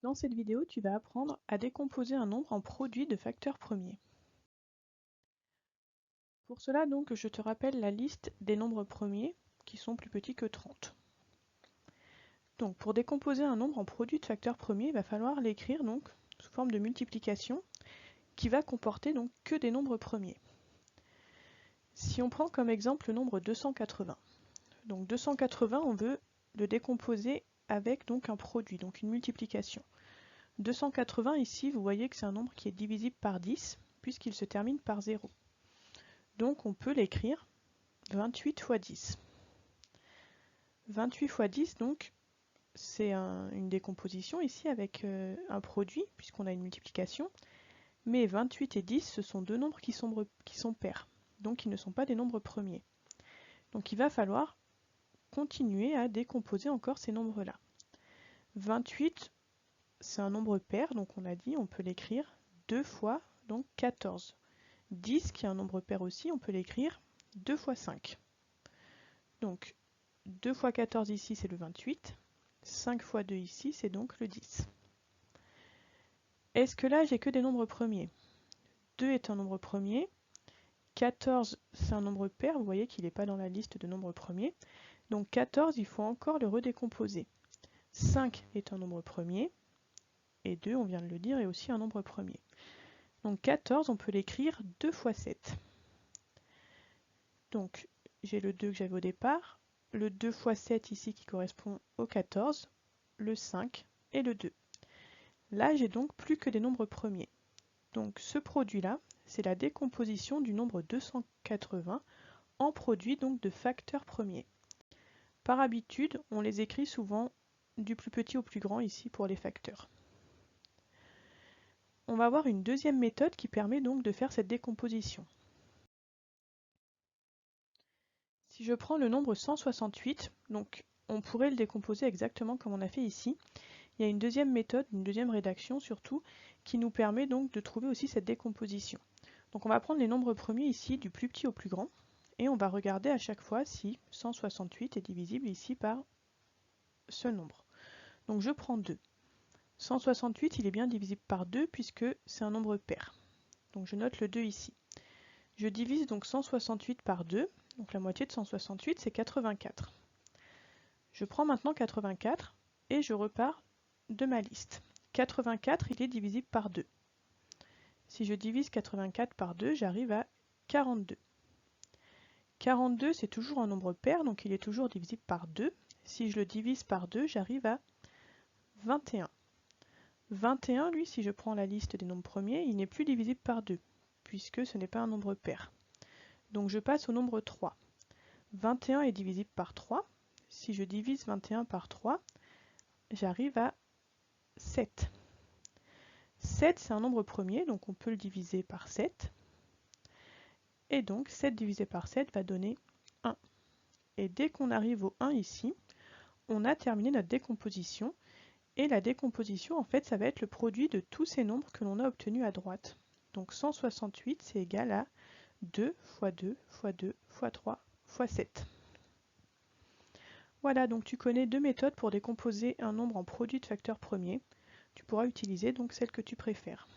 Dans cette vidéo, tu vas apprendre à décomposer un nombre en produits de facteurs premiers. Pour cela, donc, je te rappelle la liste des nombres premiers qui sont plus petits que 30. Donc, pour décomposer un nombre en produits de facteurs premiers, il va falloir l'écrire donc sous forme de multiplication qui va comporter donc que des nombres premiers. Si on prend comme exemple le nombre 280, donc 280, on veut le décomposer avec donc un produit, donc une multiplication. 280 ici, vous voyez que c'est un nombre qui est divisible par 10 puisqu'il se termine par 0. Donc on peut l'écrire 28 fois 10. 28 fois 10, donc c'est une décomposition ici avec un produit puisqu'on a une multiplication. Mais 28 et 10, ce sont deux nombres qui sont pairs, donc ils ne sont pas des nombres premiers. Donc il va falloir continuer à décomposer encore ces nombres-là. 28, c'est un nombre pair, donc on a dit, on peut l'écrire 2 fois donc 14. 10, qui est un nombre pair aussi, on peut l'écrire 2 fois 5. Donc 2 fois 14 ici, c'est le 28. 5 fois 2 ici, c'est donc le 10. Est-ce que là, j'ai que des nombres premiers? 2 est un nombre premier. 14, c'est un nombre pair. Vous voyez qu'il n'est pas dans la liste de nombres premiers. Donc 14, il faut encore le redécomposer. 5 est un nombre premier. Et 2, on vient de le dire, est aussi un nombre premier. Donc 14, on peut l'écrire 2 fois 7. Donc j'ai le 2 que j'avais au départ, le 2 fois 7 ici qui correspond au 14, le 5 et le 2. Là, j'ai donc plus que des nombres premiers. Donc ce produit-là, c'est la décomposition du nombre 280 en produit donc de facteurs premiers. Par habitude, on les écrit souvent du plus petit au plus grand ici pour les facteurs. On va avoir une deuxième méthode qui permet donc de faire cette décomposition. Si je prends le nombre 168, donc on pourrait le décomposer exactement comme on a fait ici. Il y a une deuxième méthode, une deuxième rédaction surtout, qui nous permet donc de trouver aussi cette décomposition. Donc on va prendre les nombres premiers ici du plus petit au plus grand, et on va regarder à chaque fois si 168 est divisible ici par ce nombre. Donc je prends 2. 168, il est bien divisible par 2 puisque c'est un nombre pair. Donc je note le 2 ici. Je divise donc 168 par 2, donc la moitié de 168 c'est 84. Je prends maintenant 84 et je repars de ma liste. 84, il est divisible par 2. Si je divise 84 par 2, j'arrive à 42. 42, c'est toujours un nombre pair, donc il est toujours divisible par 2. Si je le divise par 2, j'arrive à 21. 21, lui, si je prends la liste des nombres premiers, il n'est plus divisible par 2, puisque ce n'est pas un nombre pair. Donc je passe au nombre 3. 21 est divisible par 3. Si je divise 21 par 3, j'arrive à 7. 7, c'est un nombre premier, donc on peut le diviser par 7. Et donc 7 divisé par 7 va donner 1. Et dès qu'on arrive au 1 ici, on a terminé notre décomposition. Et la décomposition, en fait, ça va être le produit de tous ces nombres que l'on a obtenus à droite. Donc 168, c'est égal à 2 fois 2 fois 2 fois 3 fois 7. Voilà, donc tu connais deux méthodes pour décomposer un nombre en produit de facteurs premiers. Tu pourras utiliser donc celle que tu préfères.